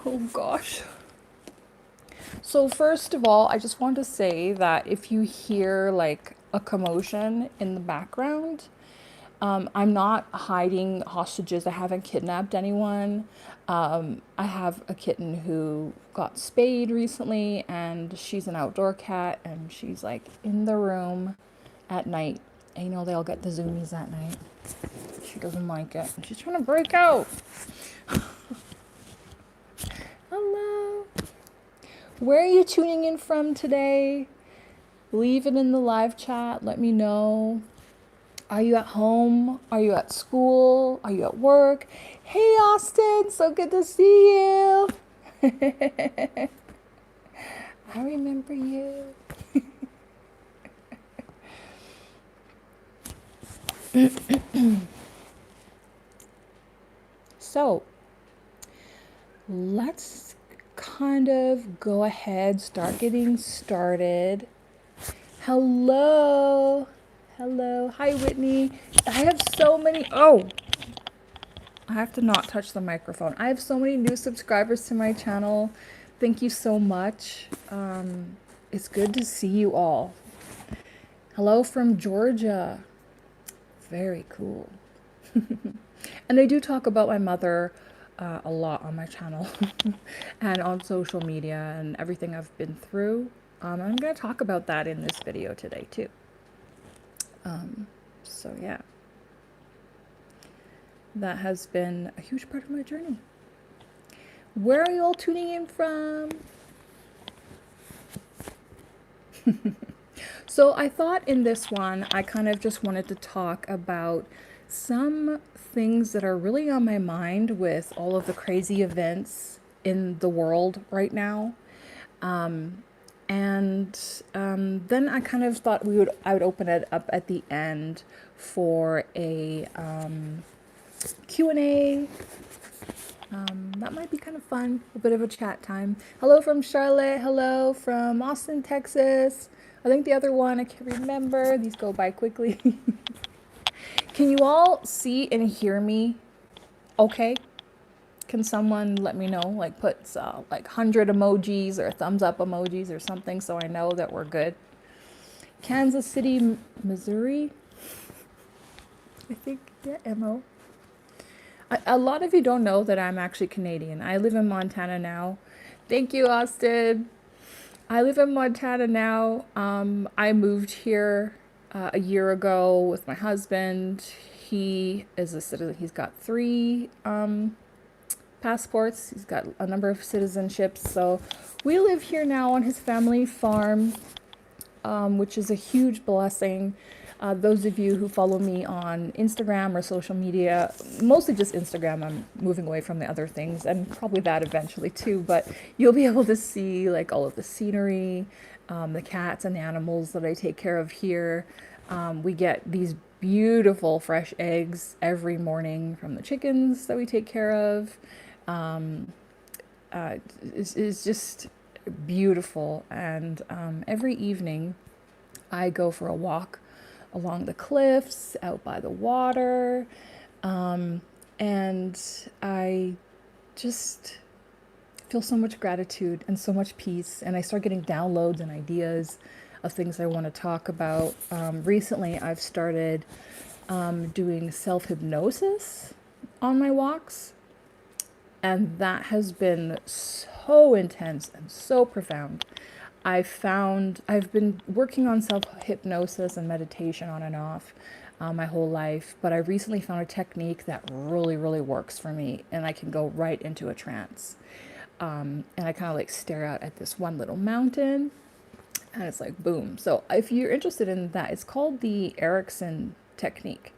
Oh gosh. So first of all, I just want to say that if you hear like a commotion in the background, I'm not hiding hostages. I haven't kidnapped anyone. I have a kitten who got spayed recently, and she's an outdoor cat, and she's like in the room at night. And you know, they all get the zoomies at night. She doesn't like it. She's trying to break out. Hello. Where are you tuning in from today? Leave it in the live chat. Let me know. Are you at home? Are you at school? Are you at work? Hey, Austin, so good to see you. I remember you. So, let's kind of go ahead, start getting started. Hello. Hello. Hi, Whitney. I have so many. Oh, I have to not touch the microphone. I have so many new subscribers to my channel. Thank you so much. It's good to see you all. Hello from Georgia. Very cool. And I do talk about my mother a lot on my channel and on social media and everything I've been through. I'm going to talk about that in this video today too. So yeah, that has been a huge part of my journey. Where are you all tuning in from? So I thought in this one, I kind of just wanted to talk about some things that are really on my mind with all of the crazy events in the world right now. Then I kind of thought I would open it up at the end for a Q&A. That might be kind of fun, a bit of a chat time. Hello from Charlotte. Hello from Austin, Texas. I think the other one, I can't remember. These go by quickly. Can you all see and hear me okay? Can someone let me know? Like put like 100 emojis or thumbs up emojis or something so I know that we're good. Kansas City, Missouri. I think, yeah, MO. A lot of you don't know that I'm actually Canadian. I live in Montana now. Thank you, Austin. I live in Montana now. I moved here a year ago with my husband. He is a citizen. He's got 3 passports. He's got a number of citizenships. So we live here now on his family farm, which is a huge blessing. Those of you who follow me on Instagram or social media, mostly just Instagram, I'm moving away from the other things and probably that eventually too, but you'll be able to see like all of the scenery, the cats and the animals that I take care of here. We get these beautiful fresh eggs every morning from the chickens that we take care of. It's just beautiful. And every evening I go for a walk along the cliffs, out by the water, and I just feel so much gratitude and so much peace. And I start getting downloads and ideas of things I want to talk about. Recently, I've started doing self-hypnosis on my walks, and that has been so intense and so profound. I've been working on self hypnosis and meditation on and off my whole life, but I recently found a technique that really, really works for me, and I can go right into a trance. And I kind of like stare out at this one little mountain, and it's like boom. So if you're interested in that, it's called the Ericsson Technique.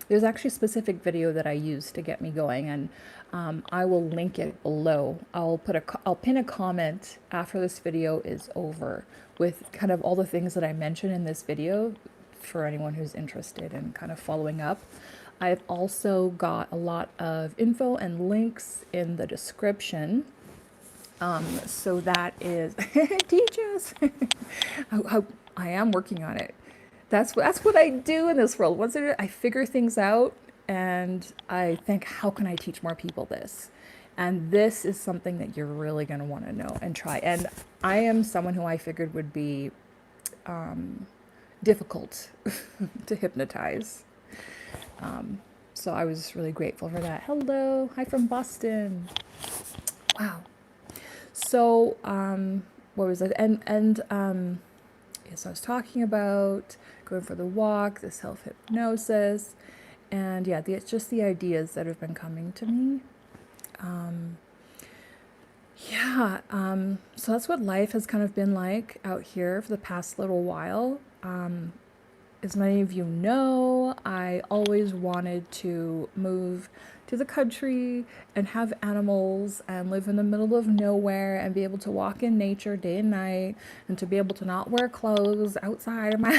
There's actually a specific video that I use to get me going, and I will link it below. I'll pin a comment after this video is over with kind of all the things that I mentioned in this video for anyone who's interested in kind of following up. I've also got a lot of info and links in the description. So that is teach us. I am working on it. That's what I do in this world. I figure things out and I think, how can I teach more people this? And this is something that you're really going to want to know and try. And I am someone who I figured would be difficult to hypnotize. So I was really grateful for that. Hello, hi from Boston. Wow. So, what was it? Yes, I was talking about going for the walk, the self hypnosis, and yeah, it's just the ideas that have been coming to me. So that's what life has kind of been like out here for the past little while. As many of you know, I always wanted to move to the country and have animals and live in the middle of nowhere and be able to walk in nature day and night and to be able to not wear clothes outside of my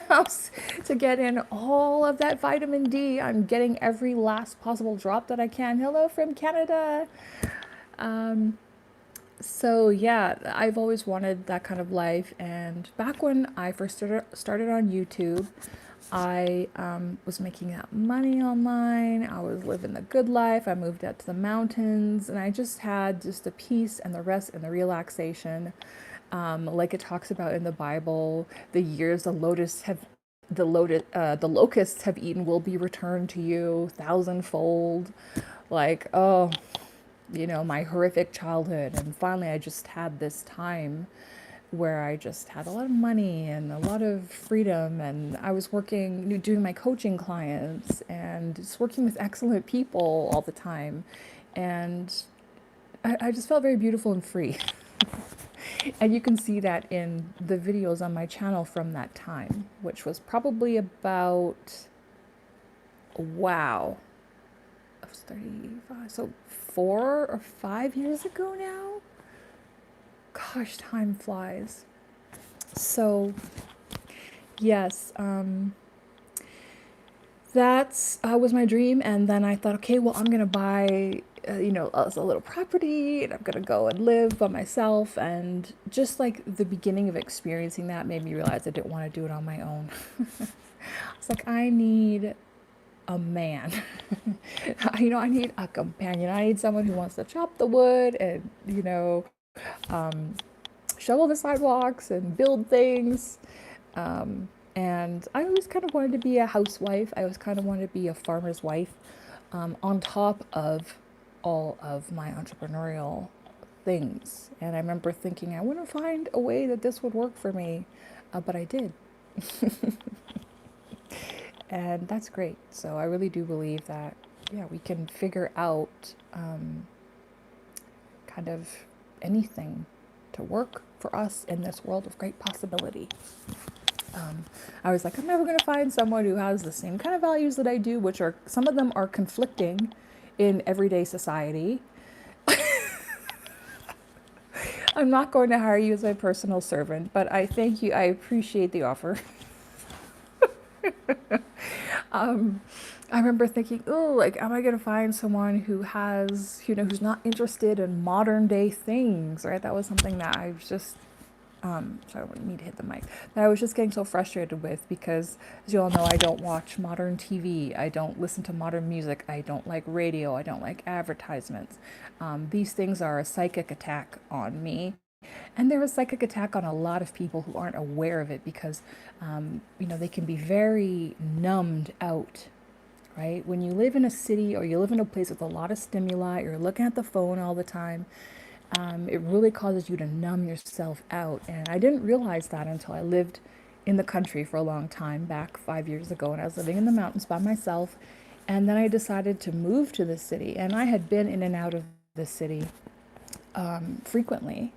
house to get in all of that vitamin D. I'm getting every last possible drop that I can. Hello from Canada. So yeah, I've always wanted that kind of life. And back when I first started on YouTube, I was making that money online. I was living the good life. I moved out to the mountains, and I just had just the peace and the rest and the relaxation. Like it talks about in the Bible, the years the locusts have eaten will be returned to you thousandfold. Like, oh, my horrific childhood. And finally, I just had this time where I just had a lot of money and a lot of freedom. And I was doing my coaching clients and just working with excellent people all the time. And I just felt very beautiful and free. And you can see that in the videos on my channel from that time, which was probably about, wow, I was 35, so 4 or 5 years ago now. Gosh, time flies. So, yes, that's was my dream. And then I thought, okay, well, I'm gonna buy, a little property, and I'm gonna go and live by myself. And just like the beginning of experiencing that made me realize I didn't want to do it on my own. It's like I need a man. I need a companion. I need someone who wants to chop the wood and, shovel the sidewalks and build things. And I always kind of wanted to be a housewife. I always kind of wanted to be a farmer's wife, on top of all of my entrepreneurial things. And I remember thinking, I want to find a way that this would work for me, but I did. And that's great. So I really do believe that, yeah, we can figure out kind of anything to work for us in this world of great possibility. I was like, I'm never going to find someone who has the same kind of values that I do, which are, some of them are conflicting in everyday society. I'm not going to hire you as my personal servant, but I thank you. I appreciate the offer. I remember thinking, oh, like, am I going to find someone who has, who's not interested in modern day things, right? That was something that I was just, sorry, I don't need to hit the mic, that I was just getting so frustrated with, because as you all know, I don't watch modern TV. I don't listen to modern music. I don't like radio. I don't like advertisements. These things are a psychic attack on me. And they're a psychic attack on a lot of people who aren't aware of it, because, they can be very numbed out, right? When you live in a city or you live in a place with a lot of stimuli, you're looking at the phone all the time, it really causes you to numb yourself out. And I didn't realize that until I lived in the country for a long time, back 5 years ago, and I was living in the mountains by myself. And then I decided to move to the city, and I had been in and out of the city frequently.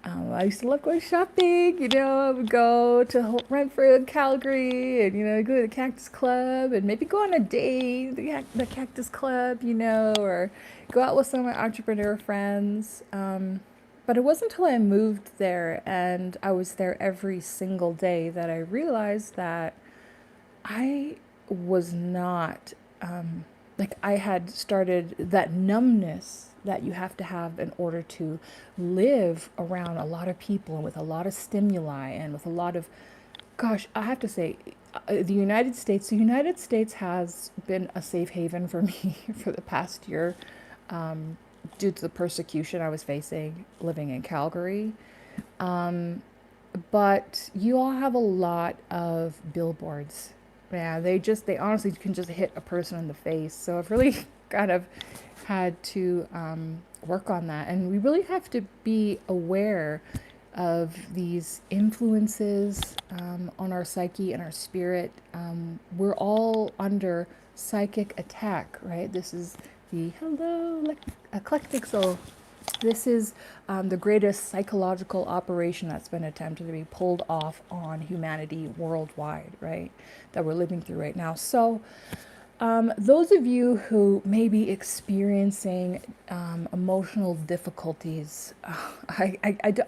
I used to love going shopping. I would go to Renfrew, Calgary, and, go to the Cactus Club and maybe go on a date, the Cactus Club, or go out with some of my entrepreneur friends. But it wasn't until I moved there and I was there every single day that I realized that I was not, like, I had started that numbness that you have to have in order to live around a lot of people and with a lot of stimuli and with a lot of, gosh, I have to say, the United States has been a safe haven for me for the past year. due to the persecution I was facing living in Calgary. But you all have a lot of billboards. Yeah, they honestly can just hit a person in the face. So I've really kind of had to work on that. And we really have to be aware of these influences on our psyche and our spirit. We're all under psychic attack, right? This is the eclectic soul. This is the greatest psychological operation that's been attempted to be pulled off on humanity worldwide, right? That we're living through right now. So, those of you who may be experiencing emotional difficulties,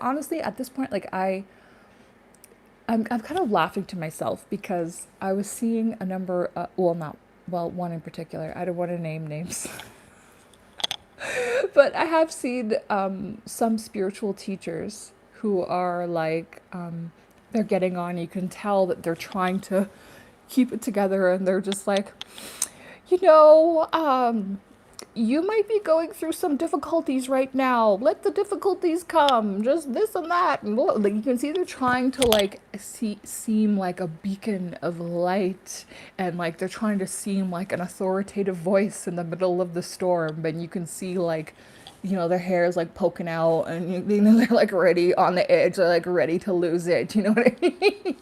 honestly, at this point, like I'm kind of laughing to myself because I was seeing a number, one in particular. I don't want to name names. But I have seen some spiritual teachers who are like, they're getting on. You can tell that they're trying to keep it together, and they're just like, you know, you might be going through some difficulties right now. Let the difficulties come. Just this and that. And like you can see they're trying to like seem like a beacon of light, and like they're trying to seem like an authoritative voice in the middle of the storm. But you can see like, you know, their hair is like poking out, and you know, they're like ready on the edge. They're like ready to lose it. You know what I mean?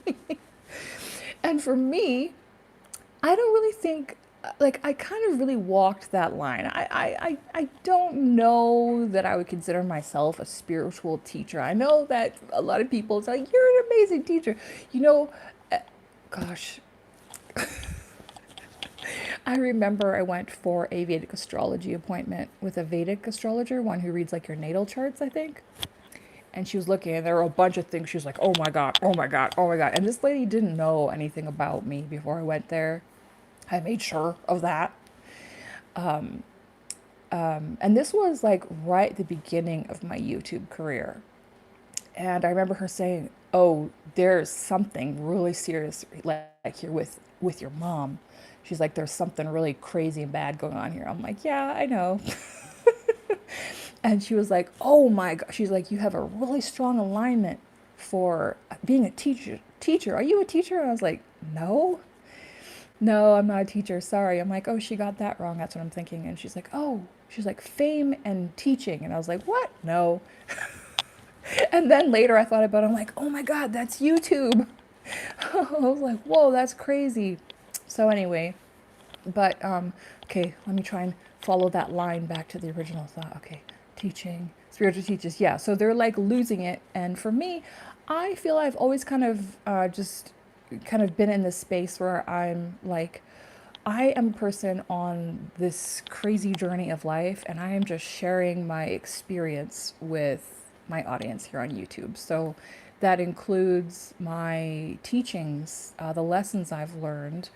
And for me, I don't really think, like, I kind of really walked that line. I don't know that I would consider myself a spiritual teacher. I know that a lot of people say, you're an amazing teacher. You know, uh, gosh, I remember I went for a Vedic astrology appointment with a Vedic astrologer, one who reads like your natal charts, I think. And she was looking, and there were a bunch of things. She was like, oh my God, oh my God, oh my God. And this lady didn't know anything about me before I went there. I made sure of that. And this was like right at the beginning of my YouTube career. And I remember her saying, oh, there's something really serious like here with your mom. She's like, there's something really crazy and bad going on here. I'm like, yeah, I know. And she was like, oh my God. She's like, you have a really strong alignment for being a teacher. Are you a teacher? And I was like, no. No, I'm not a teacher. Sorry. I'm like, oh, she got that wrong. That's what I'm thinking. And she's like, oh, she's like, fame and teaching. And I was like, what? No. And then later I thought about it. I'm like, oh my God, that's YouTube. I was like, whoa, that's crazy. So anyway, but okay, let me try and follow that line back to the original thought. Okay, teaching, spiritual teachers. Yeah, so they're like losing it. And for me, I feel I've always kind of just kind of been in this space where I'm like, I am a person on this crazy journey of life, and I am just sharing my experience with my audience here on YouTube. So that includes my teachings, the lessons I've learned,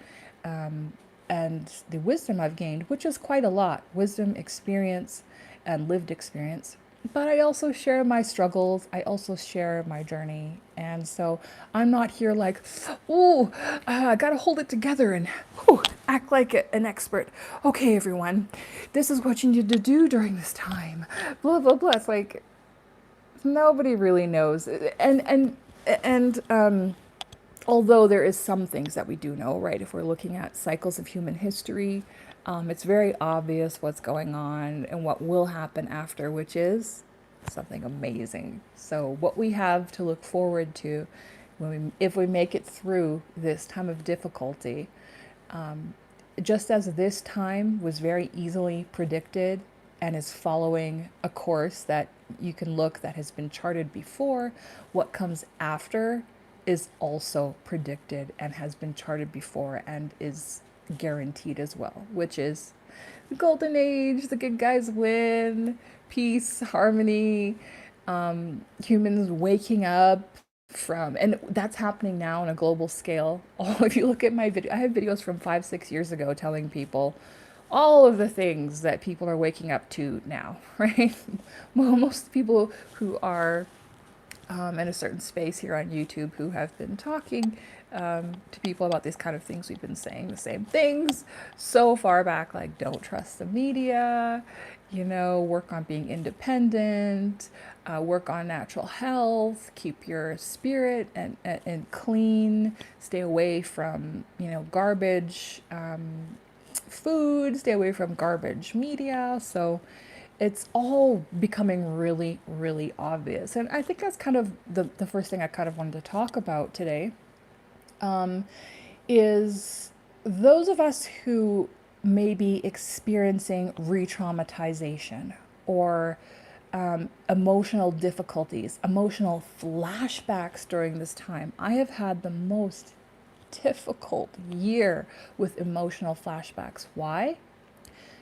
um, and the wisdom I've gained, which is quite a lot wisdom, experience, and lived experience. But I also share my struggles. I also share my journey. And so I'm not here like, oh, I gotta hold it together and act like an expert. Okay, everyone, this is what you need to do during this time. Blah, blah, blah. It's like, nobody really knows. And although there is some things that we do know, right? If we're looking at cycles of human history, it's very obvious what's going on and what will happen after, which is something amazing. So what we have to look forward to if we make it through this time of difficulty, just as this time was very easily predicted and is following a course that you can look that has been charted before, what comes after is also predicted and has been charted before and is guaranteed as well, which is the golden age, the good guys win, peace, harmony, humans waking up from, and that's happening now on a global scale. Oh, if you look at my video, I have videos from 5, 6 years ago telling people all of the things that people are waking up to now, right? Well, most people who are in a certain space here on YouTube who have been talking to people about these kind of things. We've been saying the same things so far back, like don't trust the media, work on being independent, work on natural health, keep your spirit and clean, stay away from, garbage food, stay away from garbage media. So it's all becoming really, really obvious. And I think that's kind of the first thing I kind of wanted to talk about today, is those of us who may be experiencing re traumatization or emotional difficulties, emotional flashbacks during this time. I have had the most difficult year with emotional flashbacks. Why?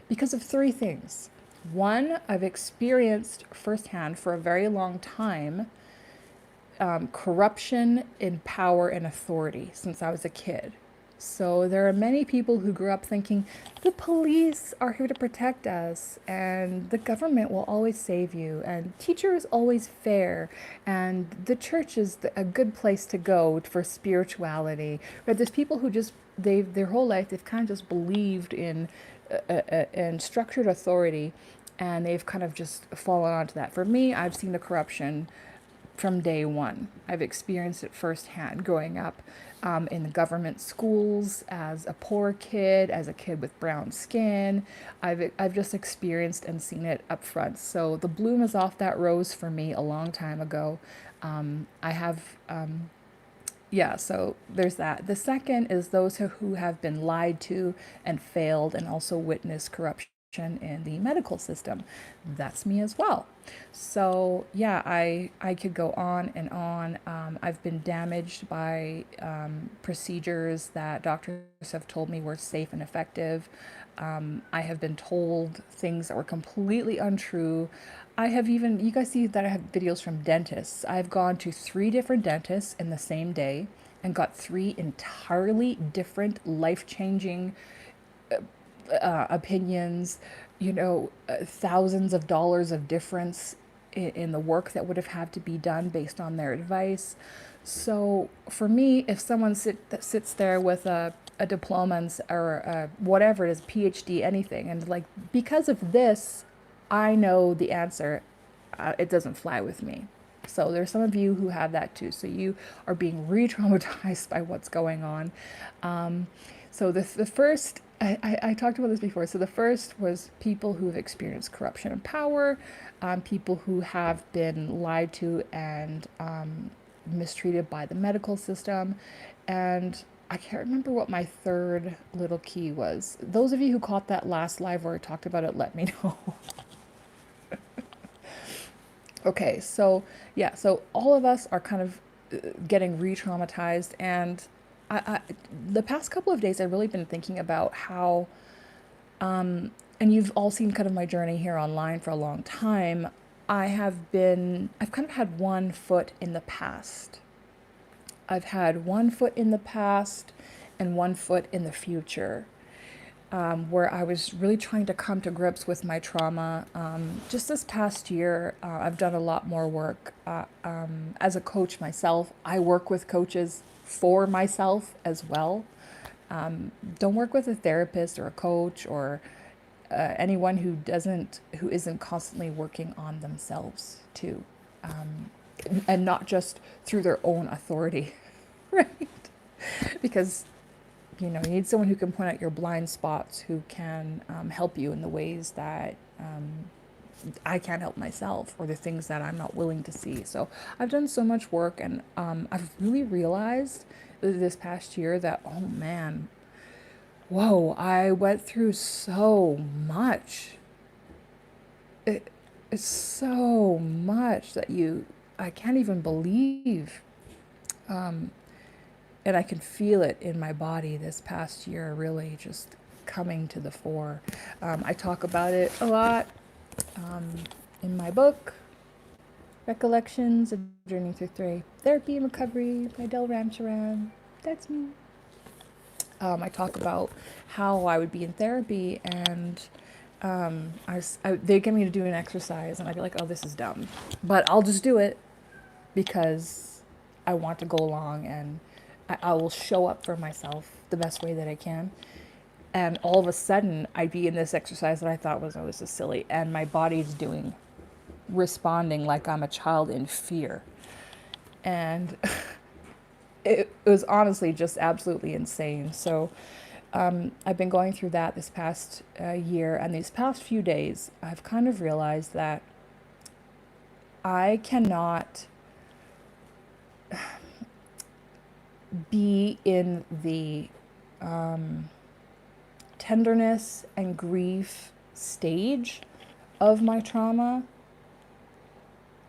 Because of three things. One, I've experienced firsthand for a very long time corruption in power and authority since I was a kid. So there are many people who grew up thinking the police are here to protect us and the government will always save you and teacher is always fair and the church is a good place to go for spirituality. But there's people who just their whole life they've kind of just believed in structured authority, and they've kind of just fallen onto that. For me, I've seen the corruption from day one. I've experienced it firsthand growing up in the government schools as a poor kid, as a kid with brown skin. I've just experienced and seen it up front. So the bloom is off that rose for me a long time ago. I have, yeah, so there's that. The second is those who have been lied to and failed and also witnessed corruption in the medical system. That's me as well. So yeah, I could go on and on. I've been damaged by procedures that doctors have told me were safe and effective. I have been told things that were completely untrue. I have even, you guys see that I have videos from dentists. I've gone to 3 different dentists in the same day and got 3 entirely different life-changing opinions, thousands of dollars of difference in the work that would have had to be done based on their advice. So for me, if someone that sits there with a diploma or whatever it is, PhD, anything, and like, because of this, I know the answer, it doesn't fly with me. So there's some of you who have that too. So you are being re-traumatized by what's going on. So the first, I talked about this before. So the first was people who have experienced corruption and power, people who have been lied to and mistreated by the medical system. And I can't remember what my third little key was. Those of you who caught that last live where I talked about it, let me know. Okay, so yeah, so all of us are kind of getting re-traumatized, and the past couple of days I've really been thinking about how, and you've all seen kind of my journey here online for a long time. I've kind of had one foot in the past. I've had one foot in the past and one foot in the future, where I was really trying to come to grips with my trauma. Just this past year, I've done a lot more work as a coach myself. I work with coaches for myself as well. Don't work with a therapist or a coach or anyone who isn't constantly working on themselves too, and not just through their own authority, right? Because you need someone who can point out your blind spots, who can help you in the ways that I can't help myself, or the things that I'm not willing to see. So I've done so much work, and I've really realized this past year that, oh man, whoa, I went through so much. It's so much that I can't even believe. And I can feel it in my body this past year, really just coming to the fore. I talk about it a lot in my book, Recollections of Journey Through Therapy and Recovery by Adelle Ramcharan. That's me. I talk about how I would be in therapy, and they get me to do an exercise, and I'd be like, oh, this is dumb. But I'll just do it because I want to go along, and I will show up for myself the best way that I can. And all of a sudden, I'd be in this exercise that I thought was, oh, this is silly. And my body's responding like I'm a child in fear. And it was honestly just absolutely insane. So I've been going through that this past year. And these past few days, I've kind of realized that I cannot be in the tenderness and grief stage of my trauma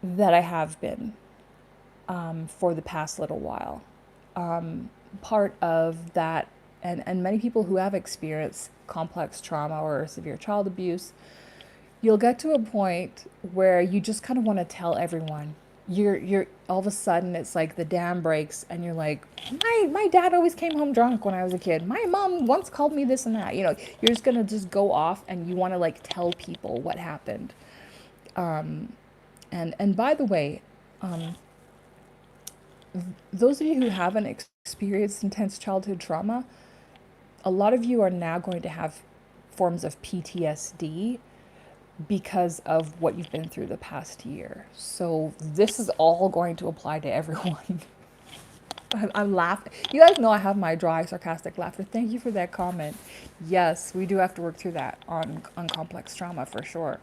that I have been for the past little while. Part of that, and many people who have experienced complex trauma or severe child abuse, you'll get to a point where you just kind of want to tell everyone. You're all of a sudden it's like the dam breaks and you're like, my dad always came home drunk when I was a kid. My mom once called me this and that. You know, you're just gonna just go off and you want to like tell people what happened. And by the way, those of you who haven't experienced intense childhood trauma, a lot of you are now going to have forms of PTSD because of what you've been through the past year. So this is all going to apply to everyone. I'm laughing. You guys know I have my dry, sarcastic laughter. Thank you for that comment. Yes, we do have to work through that on complex trauma for sure.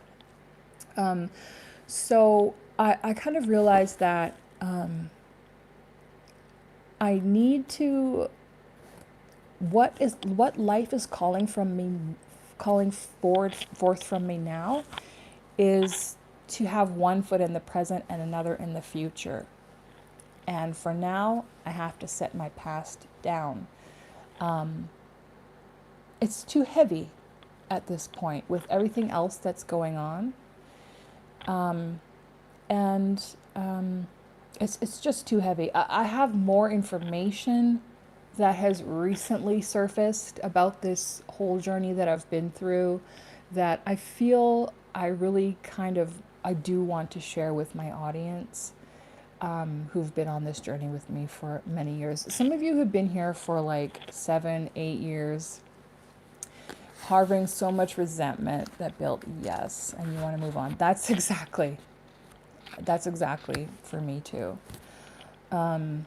So I kind of realized that I need to, what life is calling from me, calling forth from me now, is to have one foot in the present and another in the future. And for now, I have to set my past down. It's too heavy at this point with everything else that's going on. It's just too heavy. I have more information that has recently surfaced about this whole journey that I've been through that I feel I really I do want to share with my audience, who've been on this journey with me for many years. Some of you have been here for like 7, 8 years, harboring so much resentment that built, yes, and you want to move on. That's exactly for me too. And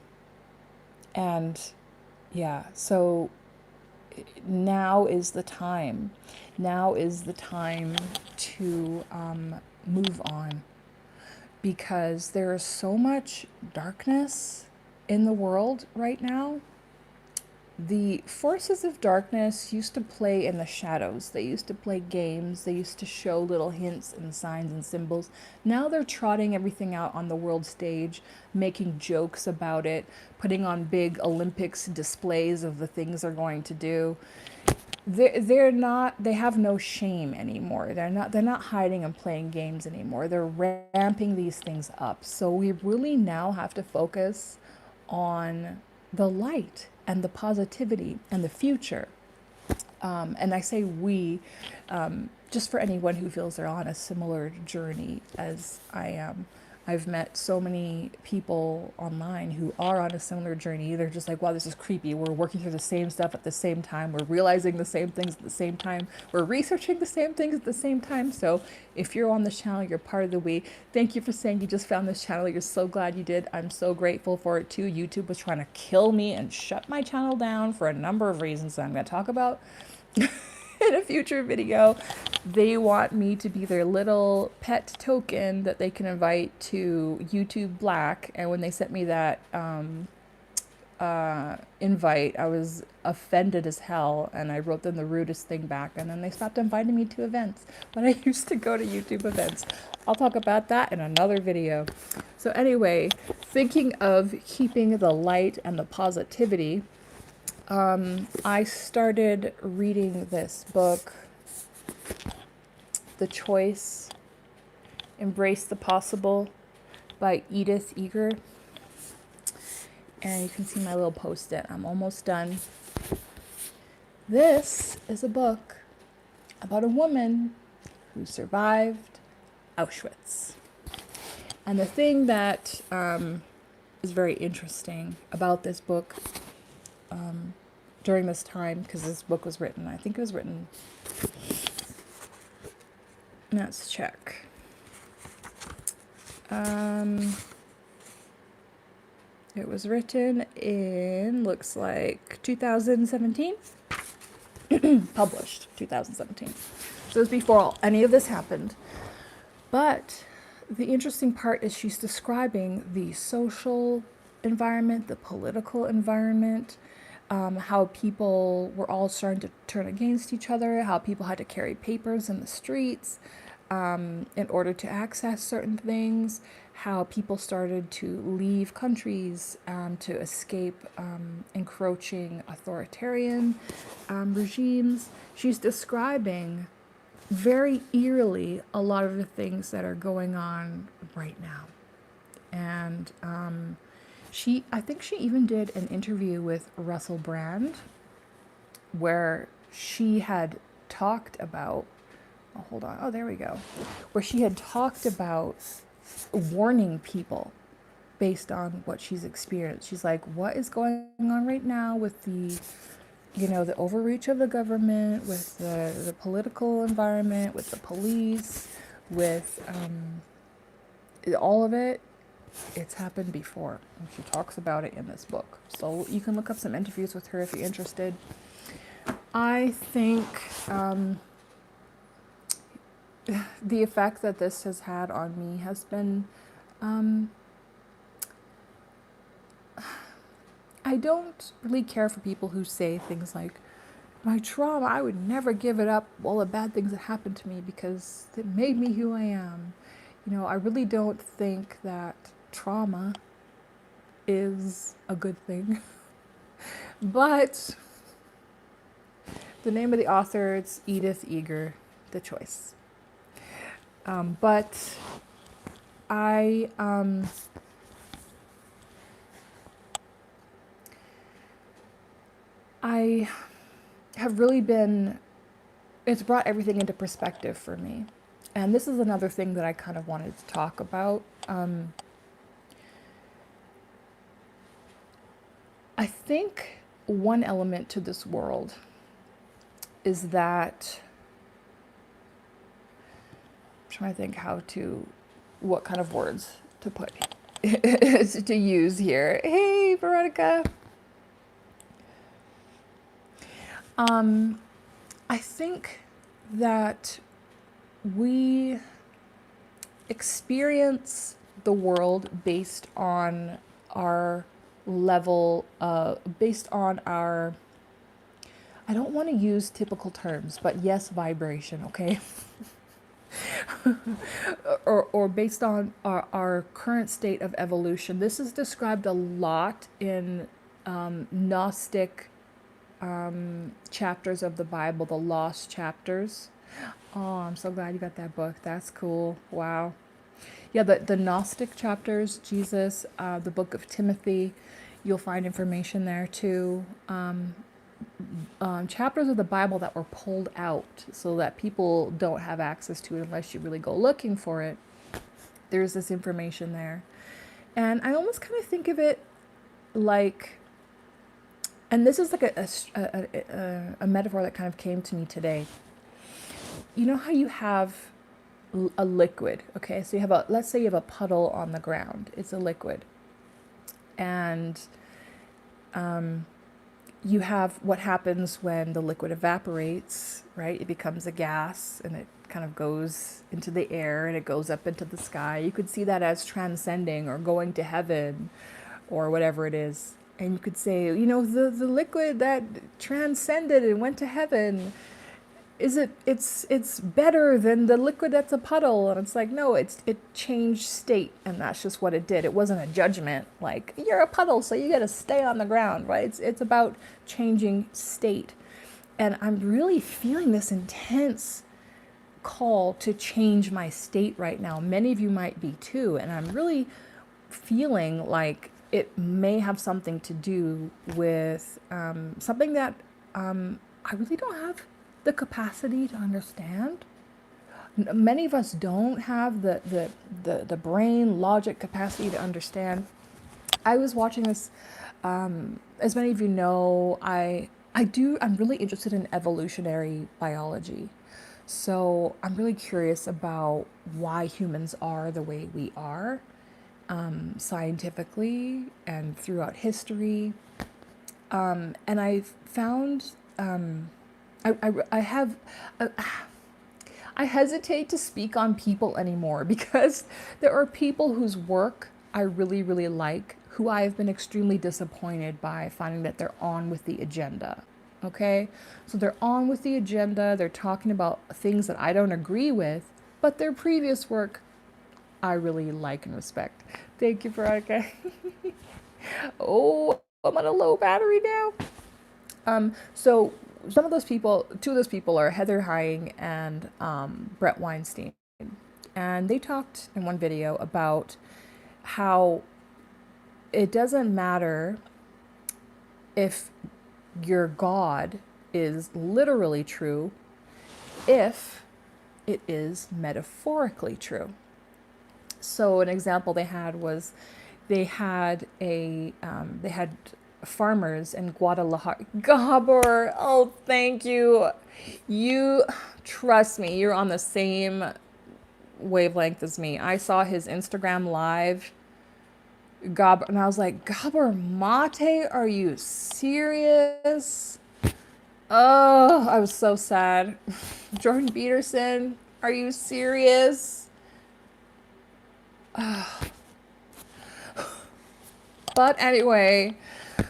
yeah, so now is the time. Now is the time to move on, because there is so much darkness in the world right now. The forces of darkness used to play in the shadows. They used to play games. They used to show little hints and signs and symbols. Now they're trotting everything out on the world stage, making jokes about it, putting on big Olympics displays of the things they're going to do. They have no shame anymore. They're not hiding and playing games anymore. They're ramping these things up. So we really now have to focus on the light and the positivity and the future. And I say we, just for anyone who feels they're on a similar journey as I am. I've met so many people online who are on a similar journey. They're just like, wow, this is creepy. We're working through the same stuff at the same time. We're realizing the same things at the same time. We're researching the same things at the same time. So if you're on this channel, you're part of the we. Thank you for saying you just found this channel. You're so glad you did. I'm so grateful for it too. YouTube was trying to kill me and shut my channel down for a number of reasons that I'm going to talk about in a future video. They want me to be their little pet token that they can invite to YouTube Black. And when they sent me that invite, I was offended as hell, and I wrote them the rudest thing back, and then they stopped inviting me to events. But I used to go to YouTube events. I'll talk about that in another video. So anyway, thinking of keeping the light and the positivity, I started reading this book, The Choice, Embrace the Possible by Edith Eger. And you can see my little post-it. I'm almost done. This is a book about a woman who survived Auschwitz. And the thing that is very interesting about this book, during this time, because this book was written, I think it was written, let's check. It was written in, looks like 2017, published 2017. So it was before any of this happened. But the interesting part is she's describing the social environment, the political environment, how people were all starting to turn against each other, how people had to carry papers in the streets in order to access certain things, how people started to leave countries to escape encroaching authoritarian regimes. She's describing very eerily a lot of the things that are going on right now. And I think she even did an interview with Russell Brand where she had talked about, oh, hold on, oh, there we go, where she had talked about warning people based on what she's experienced. She's like, what is going on right now with the, you know, the overreach of the government, with the political environment, with the police, with all of it. It's happened before. And she talks about it in this book. So you can look up some interviews with her if you're interested. I think the effect that this has had on me has been, I don't really care for people who say things like, my trauma, I would never give it up, all the bad things that happened to me, because it made me who I am. You know, I really don't think that trauma is a good thing. But the name of the author, it's Edith Eger, The Choice. But I have really been, it's brought everything into perspective for me. And this is another thing that I kind of wanted to talk about. I think one element to this world is that, I'm trying to think what kind of words to put, to use here. Hey, Veronica. I think that we experience the world based on our level, based on our, I don't want to use typical terms, but yes, vibration, okay? or based on our current state of evolution. This is described a lot in Gnostic chapters of the Bible, the lost chapters. Oh, I'm so glad you got that book. That's cool. Wow. Yeah, the Gnostic chapters, Jesus, the book of Timothy, you'll find information there too. Chapters of the Bible that were pulled out so that people don't have access to it unless you really go looking for it. There's this information there. And I almost kind of think of it like, and this is like a metaphor that kind of came to me today. You know how you have a liquid, okay? So you have let's say you have a puddle on the ground. It's a liquid. And you have what happens when the liquid evaporates, right? It becomes a gas and it kind of goes into the air and it goes up into the sky. You could see that as transcending or going to heaven or whatever it is. And you could say, you know, the liquid that transcended and went to heaven, it's better than the liquid that's a puddle. And it's like, no, it changed state, and that's just what it did. It wasn't a judgment like, you're a puddle, so you got to stay on the ground, right? It's about changing state. And I'm really feeling this intense call to change my state right now. Many of you might be too, and I'm really feeling like it may have something to do with something that I really don't have the capacity to understand. Many of us don't have the brain logic capacity to understand. I was watching this, as many of you know, I I'm really interested in evolutionary biology. So I'm really curious about why humans are the way we are, scientifically and throughout history. And I've found, I have, uh, I hesitate to speak on people anymore because there are people whose work I really, really like who I have been extremely disappointed by finding that they're on with the agenda. Okay? So they're on with the agenda, they're talking about things that I don't agree with, but their previous work I really like and respect. Thank you, Veronica. Oh, I'm on a low battery now. So some of those people, two of those people are Heather Hying and Brett Weinstein. And they talked in one video about how it doesn't matter if your God is literally true if it is metaphorically true. So an example they had was they had farmers in Guadalajara. Gabor, oh thank you. You trust me, you're on the same wavelength as me. I saw his Instagram live, Gabor, and I was like, Gabor Mate, are you serious? Oh, I was so sad. Jordan Peterson, are you serious? But anyway,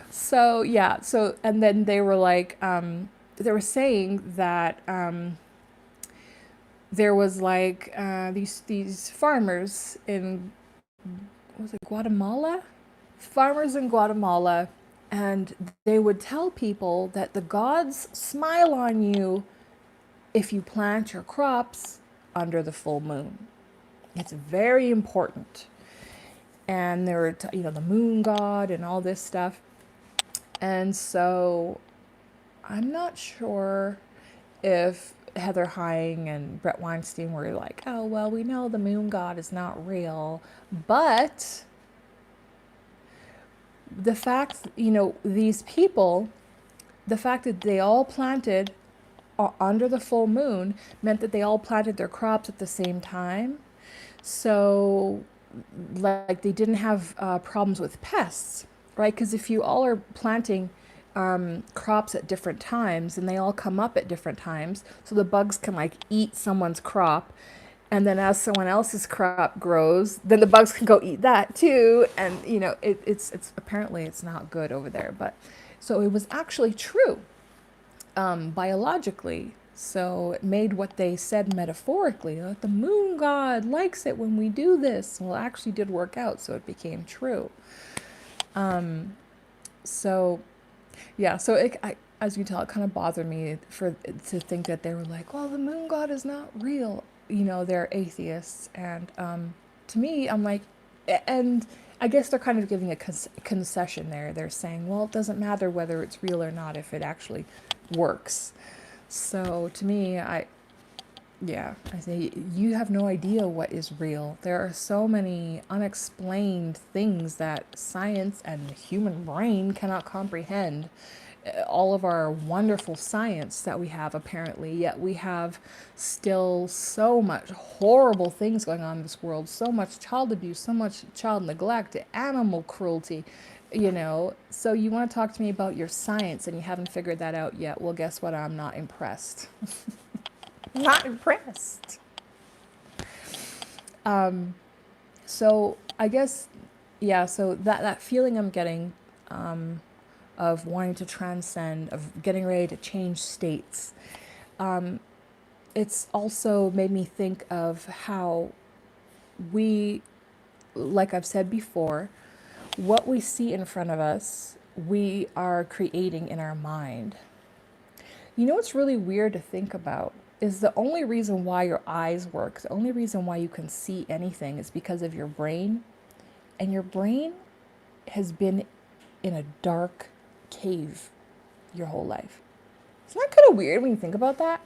so yeah, so and then they were like, they were saying that there was like these farmers in, was it Guatemala? Farmers in Guatemala, and they would tell people that the gods smile on you if you plant your crops under the full moon. It's very important. And there were, the moon god and all this stuff. And so I'm not sure if Heather Hying and Brett Weinstein were like, oh, well, we know the moon god is not real. But the fact, these people, the fact that they all planted under the full moon meant that they all planted their crops at the same time. So, like, they didn't have problems with pests, right? Because if you all are planting crops at different times and they all come up at different times, so the bugs can like eat someone's crop, and then as someone else's crop grows, then the bugs can go eat that too, and it's apparently it's not good over there, but so it was actually true biologically. So it made what they said metaphorically, that the moon god likes it when we do this. Well, it actually did work out, so it became true. So, yeah, so as you can tell, it kind of bothered me to think that they were like, well, the moon god is not real. They're atheists. And to me, I'm like, and I guess they're kind of giving a concession there. They're saying, well, it doesn't matter whether it's real or not if it actually works. So to me, I say you have no idea what is real. There are so many unexplained things that science and the human brain cannot comprehend. All of our wonderful science that we have, apparently, yet we have still so much horrible things going on in this world, so much child abuse, so much child neglect, animal cruelty. So you want to talk to me about your science and you haven't figured that out yet. Well, guess what? I'm not impressed. Not impressed. So I guess, yeah, so that feeling I'm getting of wanting to transcend, of getting ready to change states, it's also made me think of how we, like I've said before, what we see in front of us, we are creating in our mind. What's really weird to think about is the only reason why your eyes work, the only reason why you can see anything is because of your brain. And your brain has been in a dark cave your whole life. Isn't that kind of weird when you think about that?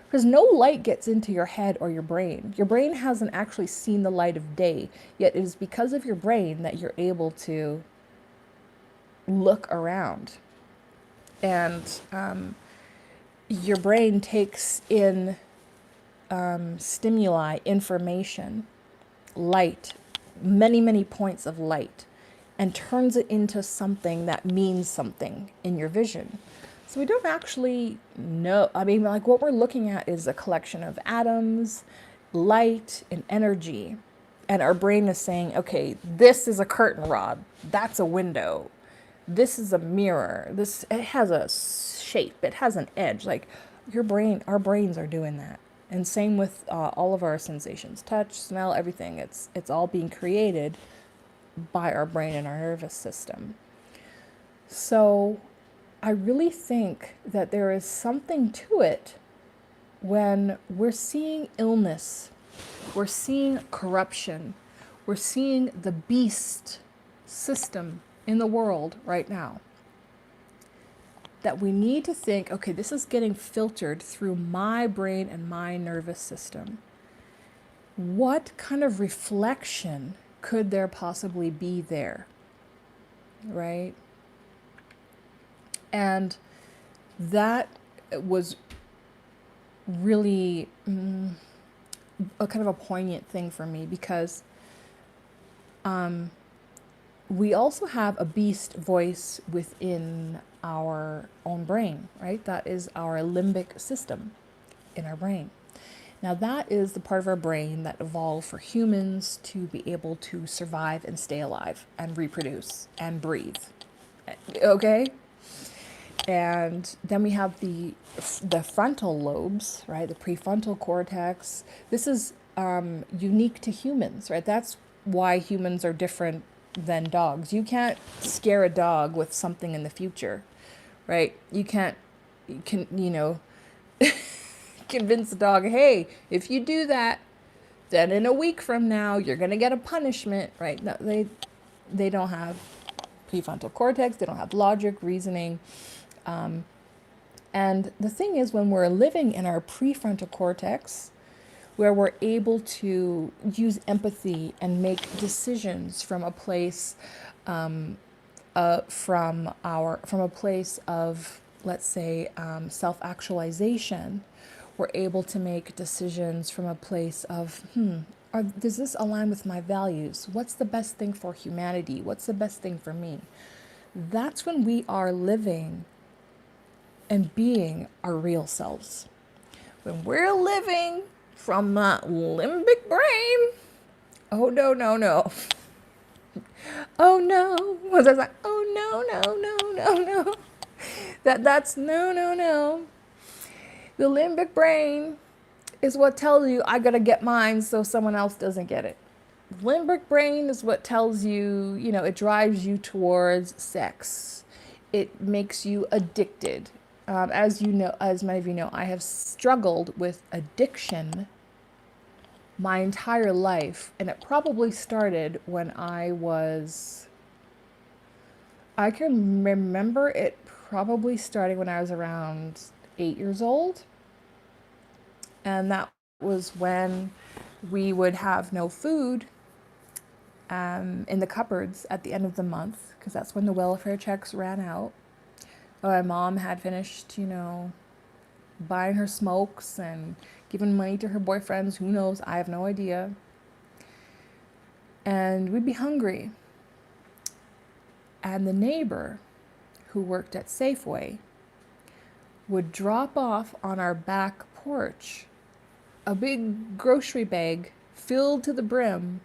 Because no light gets into your head or your brain. Your brain hasn't actually seen the light of day, yet it is because of your brain that you're able to look around. And your brain takes in stimuli, information, light, many, many points of light, and turns it into something that means something in your vision. So we don't actually know. I mean, like what we're looking at is a collection of atoms, light, and energy. And our brain is saying, okay, this is a curtain rod. That's a window. This is a mirror. It has a shape. It has an edge. Like our brains are doing that. And same with all of our sensations, touch, smell, everything. It's all being created by our brain and our nervous system. So I really think that there is something to it when we're seeing illness, we're seeing corruption, we're seeing the beast system in the world right now. That we need to think, okay, this is getting filtered through my brain and my nervous system. What kind of reflection could there possibly be there? Right? And that was really a kind of a poignant thing for me, because we also have a beast voice within our own brain, right? That is our limbic system in our brain. Now, that is the part of our brain that evolved for humans to be able to survive and stay alive and reproduce and breathe. Okay? And then we have the frontal lobes, right? The prefrontal cortex. This is unique to humans, right? That's why humans are different than dogs. You can't scare a dog with something in the future, right? You can, convince a dog, hey, if you do that, then in a week from now, you're going to get a punishment, right? No, they don't have prefrontal cortex. They don't have logic, reasoning. And the thing is, when we're living in our prefrontal cortex, where we're able to use empathy and make decisions from a place, from a place of, let's say, self-actualization, we're able to make decisions from a place of, does this align with my values? What's the best thing for humanity? What's the best thing for me? That's when we are living and being our real selves. When we're living from that limbic brain, oh no, no, no. Oh no. Was I like, oh no, no, no, no, no. That's no, no, no. The limbic brain is what tells you I gotta get mine so someone else doesn't get it. Limbic brain is what tells you, it drives you towards sex. It makes you addicted. As many of you know, I have struggled with addiction my entire life, and it probably started when I can remember it probably starting when I was around 8 years old. And that was when we would have no food in the cupboards at the end of the month, because that's when the welfare checks ran out. My mom had finished, buying her smokes and giving money to her boyfriends. Who knows? I have no idea. And we'd be hungry. And the neighbor who worked at Safeway would drop off on our back porch a big grocery bag filled to the brim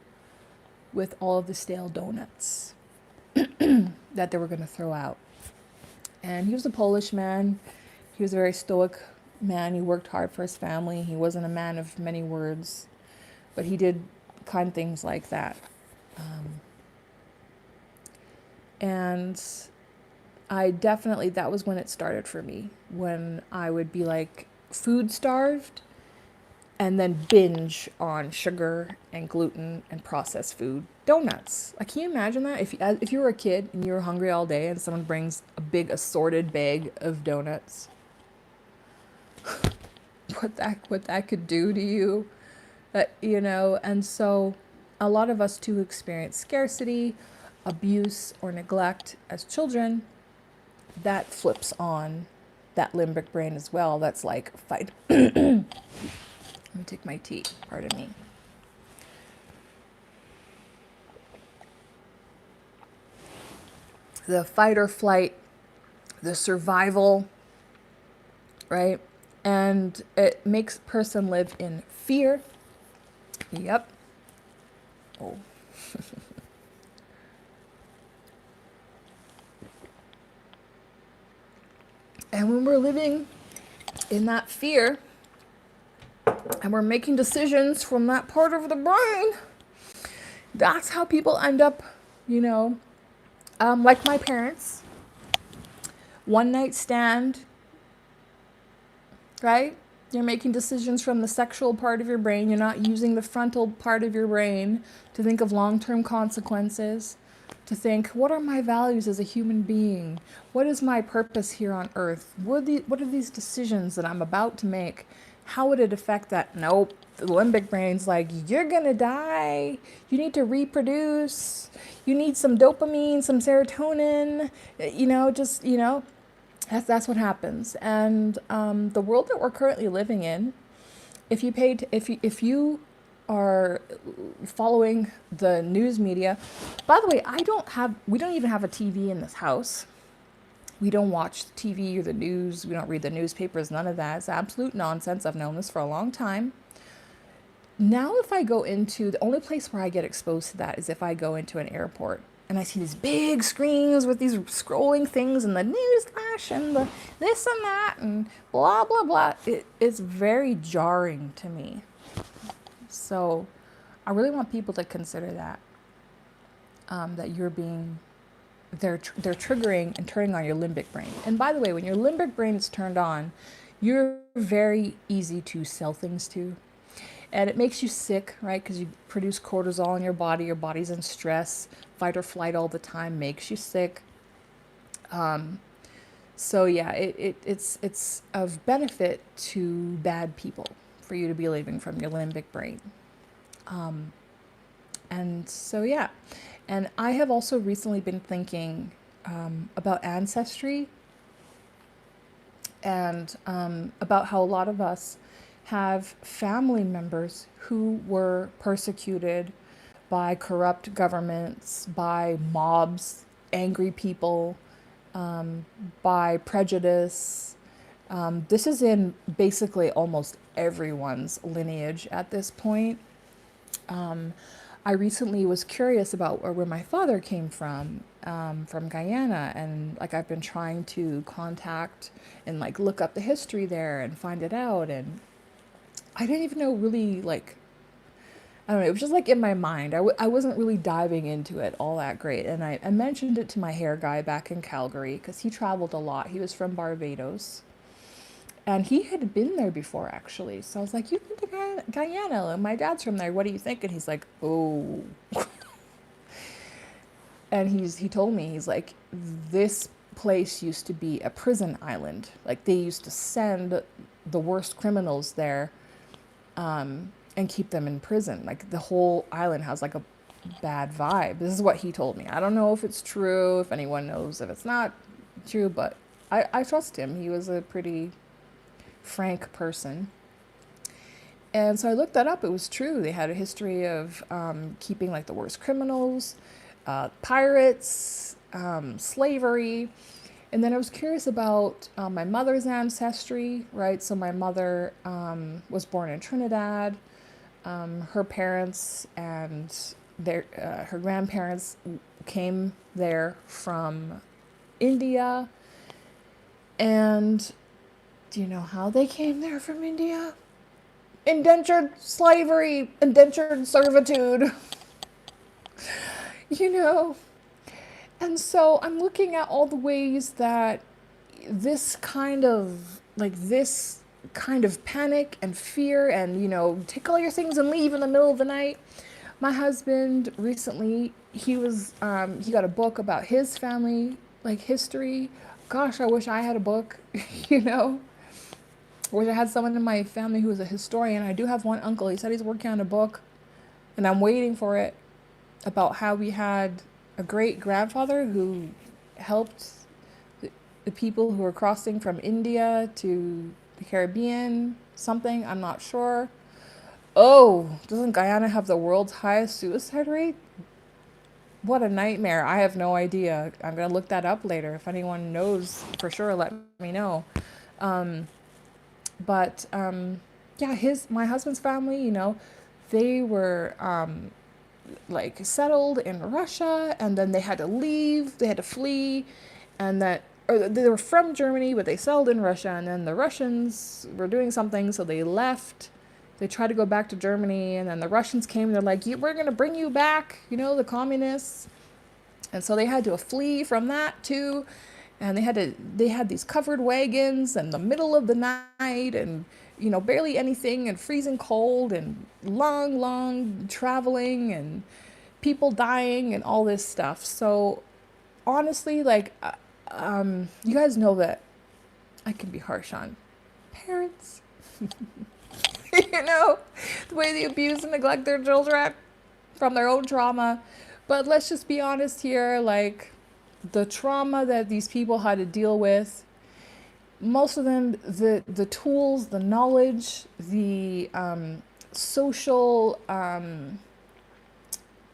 with all of the stale donuts that they were going to throw out. And he was a Polish man. He was a very stoic man. He worked hard for his family. He wasn't a man of many words, but he did kind things like that. And that was when it started for me, when I would be like food starved and then binge on sugar and gluten and processed food. Donuts. Like, can you imagine that? If you were a kid and you were hungry all day and someone brings a big assorted bag of donuts, what that could do to you, and so a lot of us too experience scarcity, abuse, or neglect as children, that flips on that limbic brain as well. That's like fight. Let me take my tea. Pardon me. The fight or flight, the survival, right? And it makes a person live in fear. Yep. Oh. And when we're living in that fear and we're making decisions from that part of the brain, that's how people end up, you know, like my parents. One night stand, right? You're making decisions from the sexual part of your brain. You're not using the frontal part of your brain to think of long-term consequences, to think, what are my values as a human being? What is my purpose here on earth? What are these decisions that I'm about to make? How would it affect that? Nope. The limbic brain's like, you're gonna die. You need to reproduce. You need some dopamine, some serotonin. That's what happens. And the world that we're currently living in, if you are following the news media, by the way, we don't even have a TV in this house. We don't watch TV or the news. We don't read the newspapers. None of that. It's absolute nonsense. I've known this for a long time. Now, if I go into the only place where I get exposed to that is if I go into an airport and I see these big screens with these scrolling things and the news flash and the this and that and blah, blah, blah. It's very jarring to me. So I really want people to consider that, that they're triggering and turning on your limbic brain. And by the way, when your limbic brain is turned on, you're very easy to sell things to. And it makes you sick, right? Because you produce cortisol in your body. Your body's in stress. Fight or flight all the time makes you sick. So yeah, it's of benefit to bad people for you to be living from your limbic brain. And so yeah, and I have also recently been thinking about ancestry and about how a lot of us have family members who were persecuted by corrupt governments, by mobs, angry people, by prejudice. This is in basically almost everyone's lineage at this point. I recently was curious about where my father came from Guyana, and like I've been trying to contact and like look up the history there and find it out, and I didn't even know really like, I don't know, it was just like in my mind. I wasn't really diving into it all that great, and I mentioned it to my hair guy back in Calgary because he traveled a lot. He was from Barbados. And he had been there before, actually. So I was like, you've been to Guyana, and my dad's from there. What do you think? And he's like, oh. And he told me, he's like, this place used to be a prison island. Like, they used to send the worst criminals there and keep them in prison. Like, the whole island has, like, a bad vibe. This is what he told me. I don't know if it's true, if anyone knows if it's not true, but I trust him. He was a pretty frank person. And so I looked that up. It was true. They had a history of keeping like the worst criminals, pirates, slavery. And then I was curious about my mother's ancestry, right? So my mother was born in Trinidad. Her parents and her grandparents came there from India. And do you know how they came there from India? Indentured slavery, indentured servitude. You know? And so I'm looking at all the ways that this kind of panic and fear and, you know, take all your things and leave in the middle of the night. My husband recently, he got a book about his family, like history. Gosh, I wish I had a book, you know? I wish I had someone in my family who was a historian. I do have one uncle. He said he's working on a book, and I'm waiting for it, about how we had a great grandfather who helped the people who were crossing from India to the Caribbean, something, I'm not sure. Oh, doesn't Guyana have the world's highest suicide rate? What a nightmare. I have no idea. I'm going to look that up later. If anyone knows for sure, let me know. Um, but yeah, my husband's family, they were like settled in Russia, and then they had to leave, they had to flee, and that or they were from Germany, but they settled in Russia, and then the Russians were doing something, so they left. They tried to go back to Germany, and then the Russians came, and they're like, "We're gonna bring you back," the communists. And so they had to flee from that too, and they had these covered wagons in the middle of the night, and barely anything, and freezing cold, and long traveling, and people dying, and all this stuff. So honestly, like, you guys know that I can be harsh on parents. The way they abuse and neglect their children from their own trauma. But let's just be honest here, like, the trauma that these people had to deal with, most of them, the tools, the knowledge, the social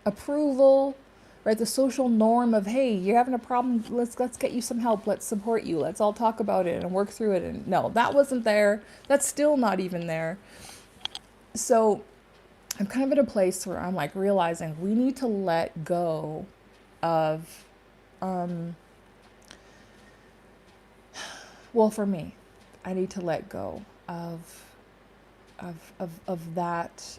approval, right? The social norm of, hey, you're having a problem, let's get you some help, let's support you, let's all talk about it and work through it. And no, that wasn't there. That's still not even there. So I'm kind of at a place where I'm like realizing we need to let go of, well, for me, I need to let go of that,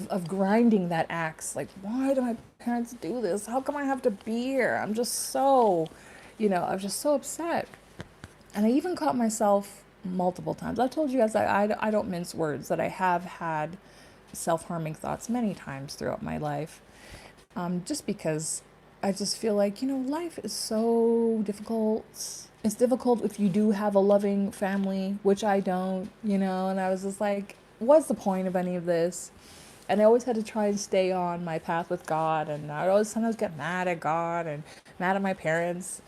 of grinding that axe. Like, why do my parents do this? How come I have to be here? I'm just so, I was just so upset. And I even caught myself multiple times. I've told you guys that I don't mince words, that I have had self-harming thoughts many times throughout my life. Just because I just feel like, life is so difficult. It's difficult if you do have a loving family, which I don't, and I was just like, what's the point of any of this? And I always had to try and stay on my path with God, and I would always sometimes get mad at God and mad at my parents.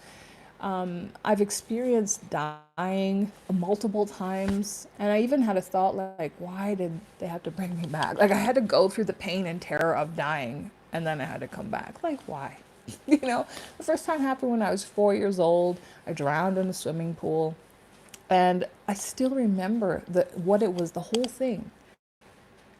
I've experienced dying multiple times, and I even had a thought like, why did they have to bring me back? Like, I had to go through the pain and terror of dying, and then I had to come back. Like, why? The first time happened when I was 4 years old. I drowned in a swimming pool, and I still remember what it was, the whole thing,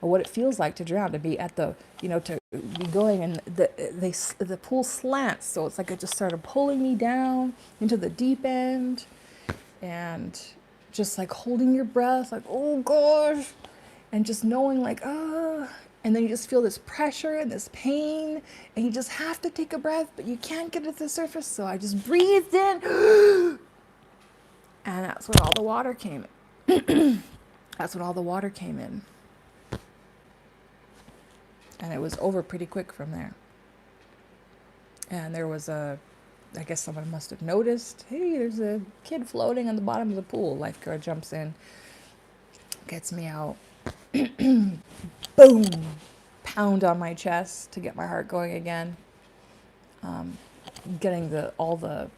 or what it feels like to drown, to be at the, to be going, and the pool slants, so it's like it just started pulling me down into the deep end, and just like holding your breath, like, oh gosh, and just knowing like, and then you just feel this pressure and this pain, and you just have to take a breath, but you can't get it to the surface. So I just breathed in, and that's when all the water came in. That's when all the water came in. And it was over pretty quick from there. And there was I guess someone must have noticed, hey, there's a kid floating on the bottom of the pool. Lifeguard jumps in, gets me out. Boom! Pound on my chest to get my heart going again. Getting all the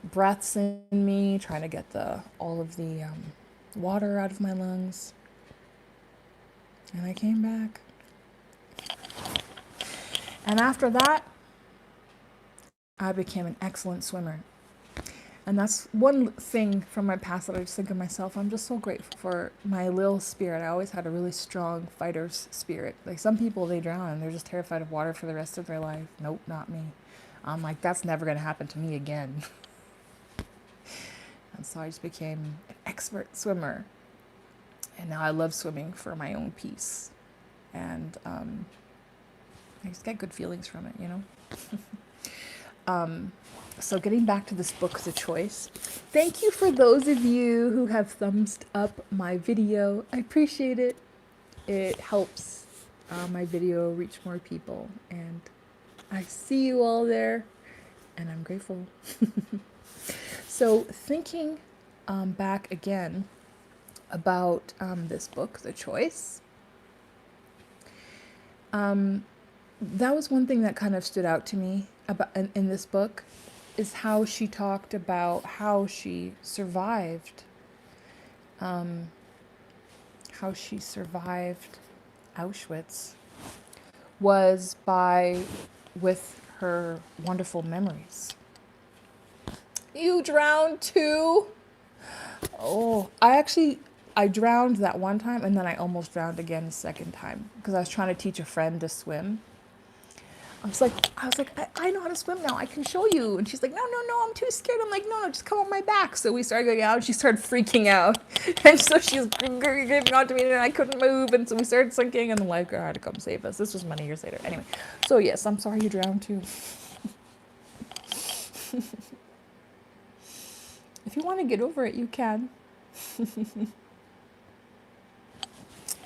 breaths in me, trying to get all of the water out of my lungs. And I came back. And after that, I became an excellent swimmer. And that's one thing from my past that I just think of myself. I'm just so grateful for my little spirit. I always had a really strong fighter's spirit. Like, some people, they drown and they're just terrified of water for the rest of their life. Nope, not me. I'm like, that's never going to happen to me again. And so I just became an expert swimmer. And now I love swimming for my own peace. And I just get good feelings from it, So getting back to this book, The Choice, thank you for those of you who have thumbs up my video. I appreciate it. It helps my video reach more people. And I see you all there, and I'm grateful. So thinking back again about this book, The Choice, that was one thing that kind of stood out to me about in this book. is how she talked about how she survived, um, how she survived Auschwitz was by with her wonderful memories. You drowned too? Oh, I drowned that one time and then I almost drowned again the second time because I was trying to teach a friend to swim. I know how to swim now. I can show you. And she's like, no, I'm too scared. I'm like, no, just come on my back. So we started going out and she started freaking out. And so she was giving on to me and I couldn't move. And so we started sinking and the lifeguard had to come save us. This was many years later. Anyway, so yes, I'm sorry you drowned too. If you want to get over it, you can.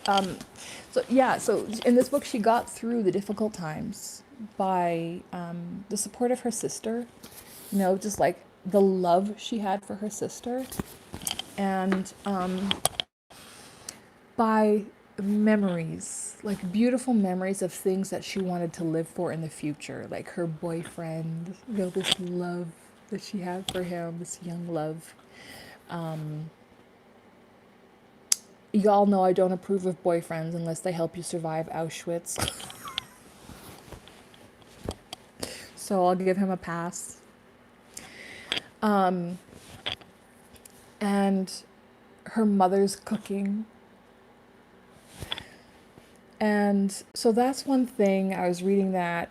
So in this book, she got through the difficult times by the support of her sister, just like the love she had for her sister, and by memories, like beautiful memories of things that she wanted to live for in the future, like her boyfriend, this love that she had for him, this young love. Y'all know I don't approve of boyfriends unless they help you survive Auschwitz. So I'll give him a pass. And her mother's cooking. And so that's one thing. I was reading that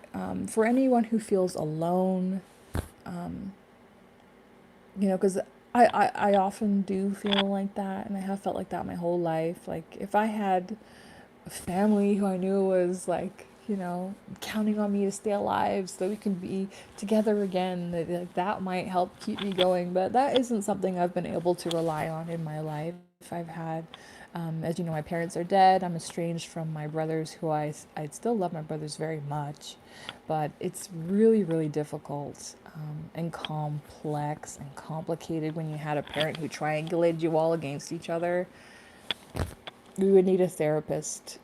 for anyone who feels alone, because I often do feel like that, and I have felt like that my whole life. Like, if I had a family who I knew was like, counting on me to stay alive so we can be together again, that might help keep me going. But that isn't something I've been able to rely on in my life. I've had, as you know, my parents are dead. I'm estranged from my brothers, who I still love my brothers very much, but it's really, really difficult and complex and complicated when you had a parent who triangulated you all against each other. We would need a therapist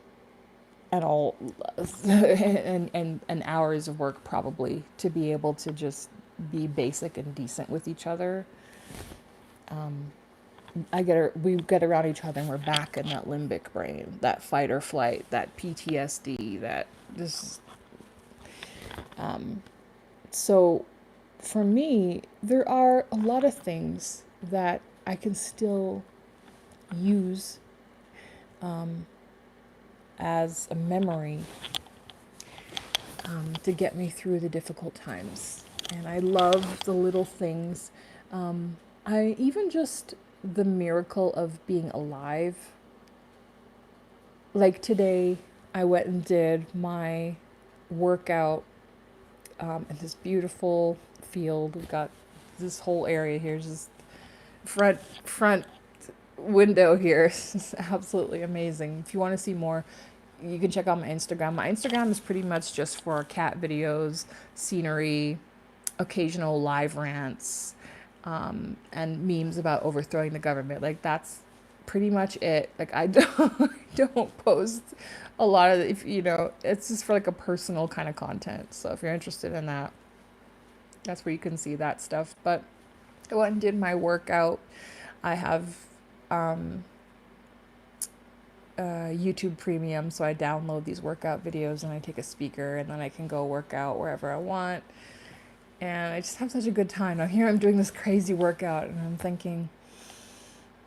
and all and hours of work probably to be able to just be basic and decent with each other. We get around each other and we're back in that limbic brain, that fight or flight, that PTSD, that this. So for me, there are a lot of things that I can still use as a memory to get me through the difficult times. And I love the little things. I even just the miracle of being alive. Like today, I went and did my workout in this beautiful field. We've got this whole area here, just front window here. It's absolutely amazing. If you want to see more, you can check out my Instagram. My Instagram is pretty much just for cat videos, scenery, occasional live rants, and memes about overthrowing the government. Like, that's pretty much it. Like, I don't post a lot of, it's just for like a personal kind of content. So if you're interested in that, that's where you can see that stuff. But I went and did my workout. I have YouTube Premium, so I download these workout videos and I take a speaker and then I can go work out wherever I want. And I just have such a good time. Now here I'm doing this crazy workout and I'm thinking,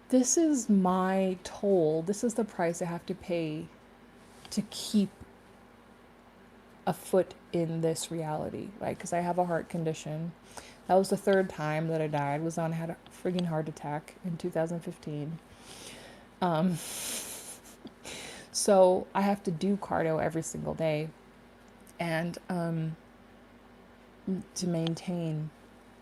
this is my toll. This is the price I have to pay to keep a foot in this reality, right? Because I have a heart condition. That was the third time that I died. I had a friggin' heart attack in 2015. So I have to do cardio every single day, and to maintain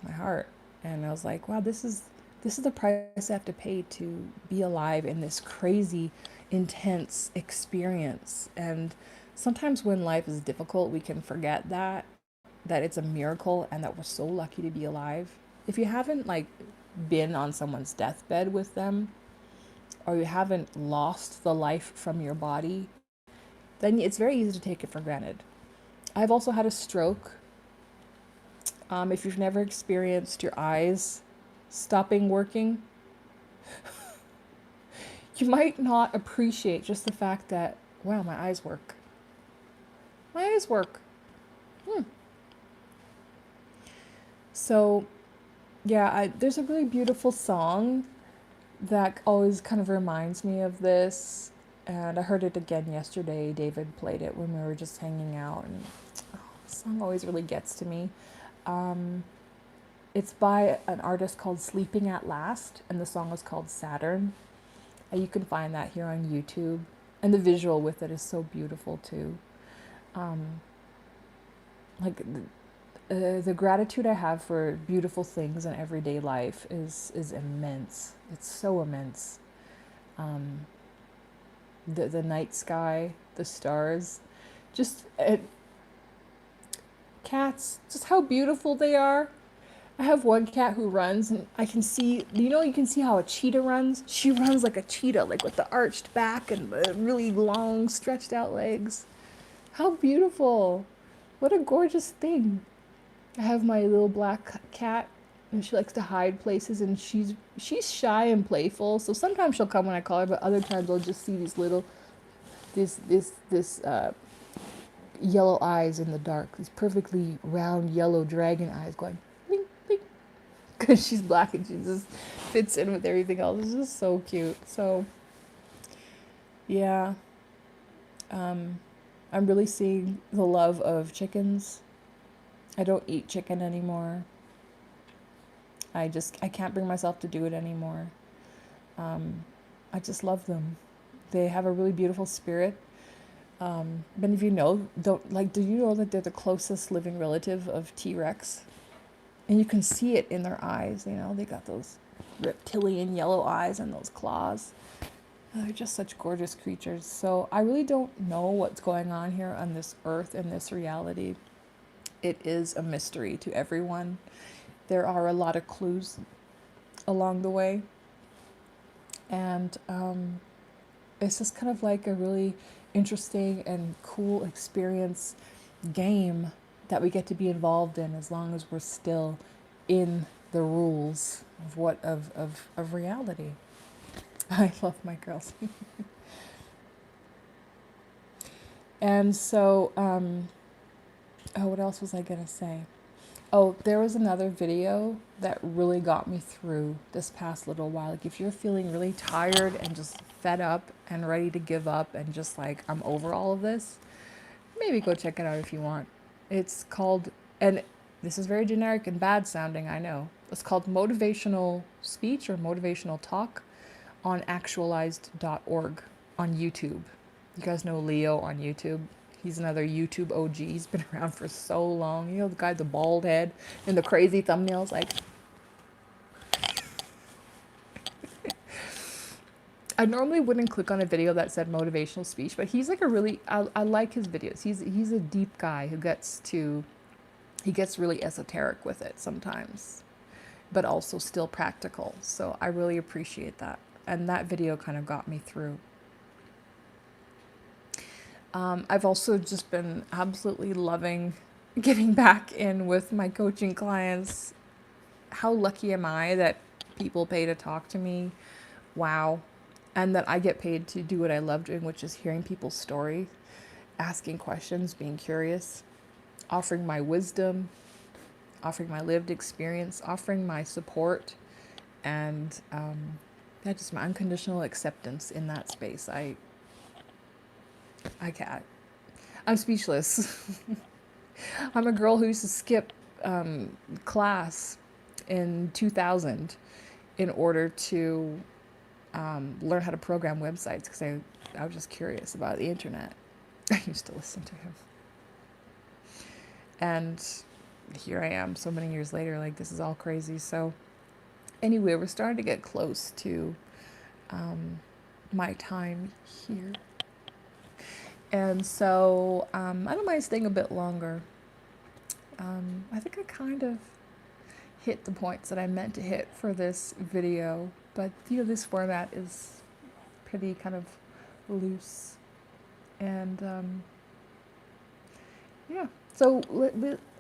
my heart. And I was like, wow, this is the price I have to pay to be alive in this crazy, intense experience. And sometimes when life is difficult, we can forget that it's a miracle and that we're so lucky to be alive. If you haven't been on someone's deathbed with them, or you haven't lost the life from your body, then it's very easy to take it for granted. I've also had a stroke If you've never experienced your eyes stopping working, you might not appreciate just the fact that, wow, my eyes work. My eyes work. So, yeah, there's a really beautiful song that always kind of reminds me of this. And I heard it again yesterday. David played it when we were just hanging out. And the song always really gets to me. It's by an artist called Sleeping at Last, and the song is called Saturn. And you can find that here on YouTube. And the visual with it is so beautiful too. Like the gratitude I have for beautiful things in everyday life is immense. It's so immense. The night sky, the stars, just cats, just how beautiful they are. I have one cat who runs, and I can see, you can see how a cheetah runs? She runs like a cheetah, like with the arched back and the really long, stretched out legs. How beautiful. What a gorgeous thing. I have my little black cat, and she likes to hide places, and she's shy and playful. So sometimes she'll come when I call her, but other times I'll just see these little this yellow eyes in the dark, these perfectly round yellow dragon eyes going blink blink, because she's black and she just fits in with everything else. It's just so cute. So yeah, I'm really seeing the love of chickens. I don't eat chicken anymore. I can't bring myself to do it anymore. I just love them. They have a really beautiful spirit. Many of you know, do you know that they're the closest living relative of T-Rex? And you can see it in their eyes, they got those reptilian yellow eyes and those claws. They're just such gorgeous creatures. So I really don't know what's going on here on this earth and this reality. It is a mystery to everyone. There are a lot of clues along the way. And it's just kind of like a really interesting and cool experience game that we get to be involved in, as long as we're still in the rules of reality. I love my girls. And so, what else was I gonna say? Oh, there was another video that really got me through this past little while. Like, if you're feeling really tired and just fed up and ready to give up and just like, I'm over all of this, maybe go check it out if you want. It's called, and this is very generic and bad sounding, I know. It's called Motivational Speech or Motivational Talk on actualized.org on YouTube. You guys know Leo on YouTube? He's another YouTube OG. He's been around for so long. You know, the guy with the bald head and the crazy thumbnails. Like, I normally wouldn't click on a video that said motivational speech, but he's like I like his videos. He's a deep guy who he gets really esoteric with it sometimes, but also still practical. So I really appreciate that. And that video kind of got me through. I've also just been absolutely loving getting back in with my coaching clients. How lucky am I that people pay to talk to me? Wow. And that I get paid to do what I love doing, which is hearing people's story, asking questions, being curious, offering my wisdom, offering my lived experience, offering my support, and just my unconditional acceptance in that space. I can't. I'm speechless. I'm a girl who used to skip class in 2000 in order to learn how to program websites, because I was just curious about the internet. I used to listen to him. And here I am so many years later, like, this is all crazy. So anyway, we're starting to get close to my time here. And so I don't mind staying a bit longer. I think I kind of hit the points that I meant to hit for this video, but this format is pretty kind of loose, and Yeah. So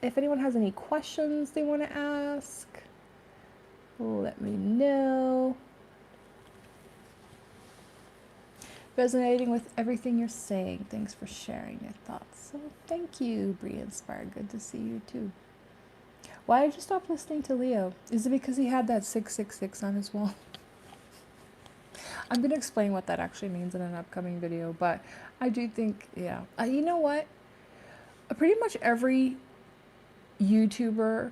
if anyone has any questions they want to ask, let me know. Resonating with everything you're saying. Thanks for sharing your thoughts. So thank you, Bree Inspired. Good to see you too. Why did you stop listening to Leo? Is it because he had that 666 on his wall? I'm going to explain what that actually means in an upcoming video, but I do think, yeah. You know what? Pretty much every YouTuber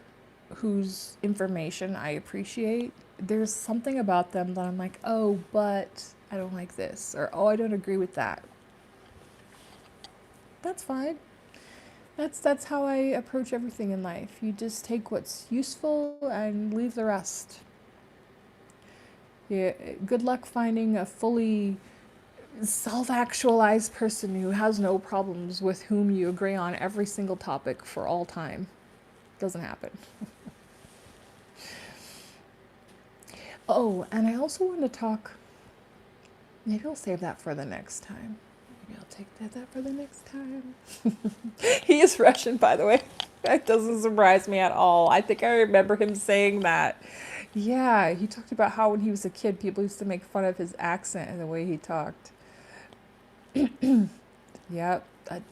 whose information I appreciate, there's something about them that I'm like, oh, but I don't like this, or oh, I don't agree with that. That's fine. That's how I approach everything in life. You just take what's useful and leave the rest. Yeah, good luck finding a fully self-actualized person who has no problems with whom you agree on every single topic for all time. Doesn't happen. Oh, and I also want to talk, maybe I'll save that for the next time. Maybe I'll take that for the next time. He is Russian, by the way. That doesn't surprise me at all. I think I remember him saying that. Yeah, he talked about how when he was a kid, people used to make fun of his accent and the way he talked. Yep,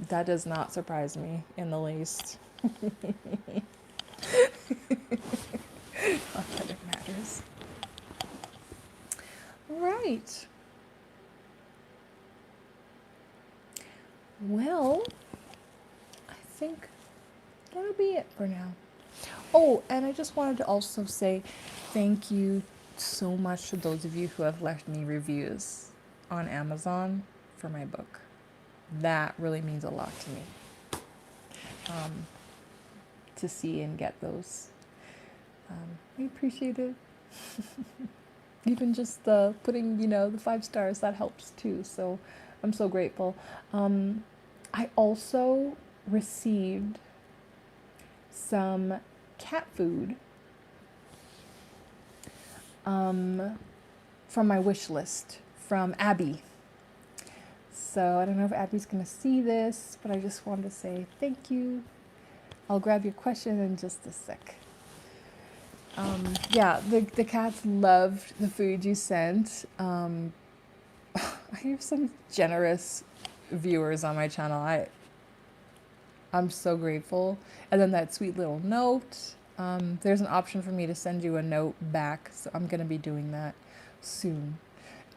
that does not surprise me in the least. Not that it matters. Right. Well, I think that'll be it for now. Oh, and I just wanted to also say thank you so much to those of you who have left me reviews on Amazon for my book. That really means a lot to me. To see and get those. I appreciate it. Even just the putting, the 5 stars, that helps too. So I'm so grateful. I also received some cat food from my wish list from Abby. So I don't know if Abby's going to see this, but I just wanted to say thank you. I'll grab your question in just a sec. Yeah, the cats loved the food you sent. I have some generous viewers on my channel. I'm so grateful. And then that sweet little note. There's an option for me to send you a note back, so I'm going to be doing that soon.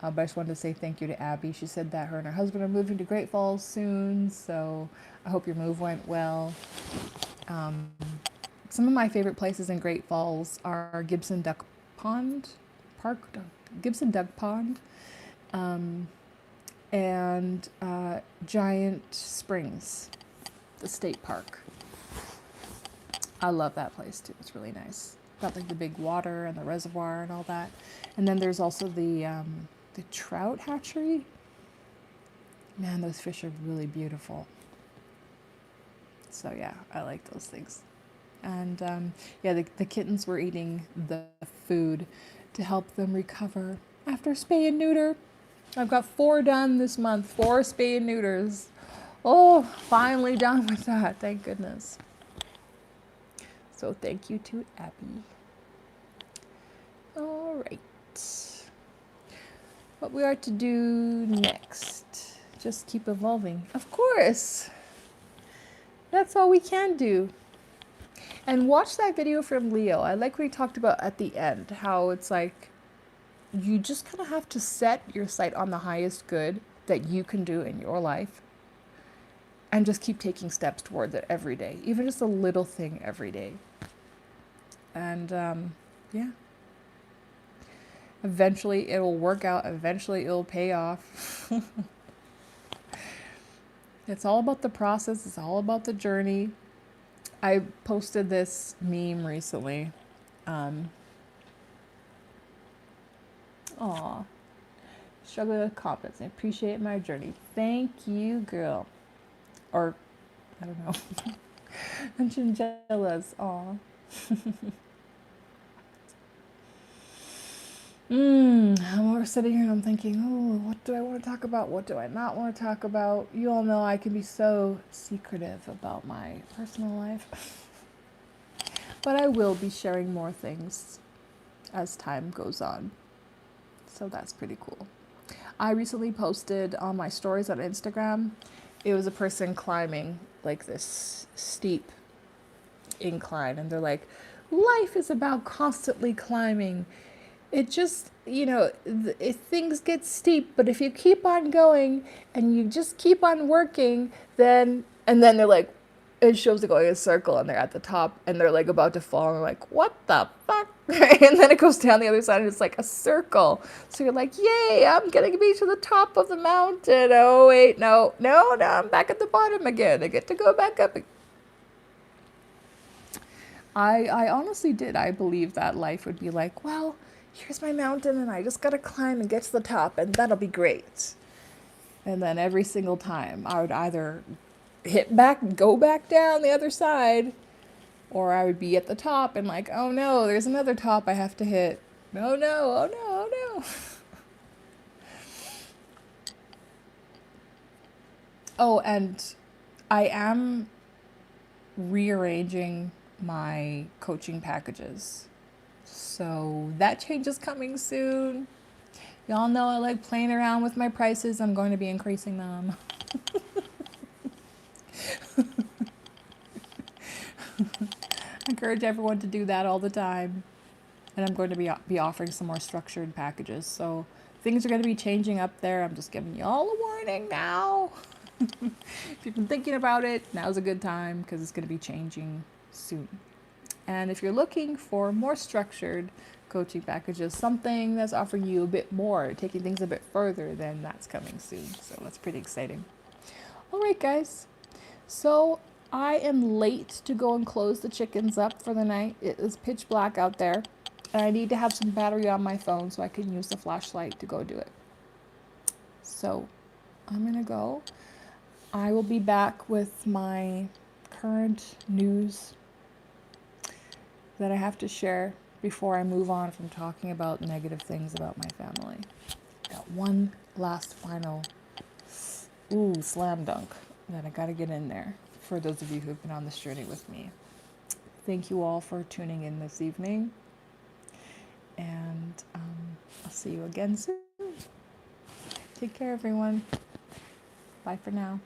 But I just wanted to say thank you to Abby. She said that her and her husband are moving to Great Falls soon, so I hope your move went well. Some of my favorite places in Great Falls are Gibson Duck Pond, and Giant Springs, the state park. I love that place too. It's really nice. Got like the big water and the reservoir and all that. And then there's also the trout hatchery. Man, those fish are really beautiful. So yeah, I like those things. And yeah, the kittens were eating the food to help them recover after spay and neuter. I've got 4 done this month, 4 spay and neuters. Oh, finally done with that, thank goodness. So thank you to Abby. All right. What we are to do next? Just keep evolving. Of course. That's all we can do. And watch that video from Leo. I like what he talked about at the end, how it's like you just kind of have to set your sight on the highest good that you can do in your life and just keep taking steps towards it every day, even just a little thing every day. And yeah, eventually it'll work out, eventually it'll pay off. It's all about the process, it's all about the journey. I posted this meme recently. Aw, struggling with confidence. I appreciate my journey. Thank you, girl. Or, I don't know. I'm chinchillas. Aw. I'm sitting here and I'm thinking, oh, what do I want to talk about? What do I not want to talk about? You all know I can be so secretive about my personal life. But I will be sharing more things as time goes on. So that's pretty cool. I recently posted on my stories on Instagram. It was a person climbing like this steep incline, and they're like, life is about constantly climbing. It just, if things get steep, but if you keep on going and you just keep on working, then, and then they're like, it shows it going in a circle and they're at the top and they're like about to fall and they're like, what the fuck? And then it goes down the other side and it's like a circle. So you're like, yay, I'm getting to be to the top of the mountain. Oh, wait, no, I'm back at the bottom again. I get to go back up. I honestly did. I believe that life would be like, well, here's my mountain and I just gotta climb and get to the top and that'll be great. And then every single time I would either go back down the other side, or I would be at the top and like, oh no, there's another top I have to hit. Oh no, oh no, oh no. Oh, and I am rearranging my coaching packages. So that change is coming soon. Y'all know I like playing around with my prices. I'm going to be increasing them. I encourage everyone to do that all the time. And I'm going to be offering some more structured packages. So things are going to be changing up there. I'm just giving you all a warning now. If you've been thinking about it, now's a good time because it's going to be changing soon. And if you're looking for more structured coaching packages, something that's offering you a bit more, taking things a bit further, then that's coming soon. So that's pretty exciting. All right, guys. So I am late to go and close the chickens up for the night. It is pitch black out there. And I need to have some battery on my phone so I can use the flashlight to go do it. So I'm going to go. I will be back with my current news that I have to share before I move on from talking about negative things about my family. Got one last final slam dunk that I got to get in there for those of you who've been on this journey with me. Thank you all for tuning in this evening. And I'll see you again soon. Take care, everyone. Bye for now.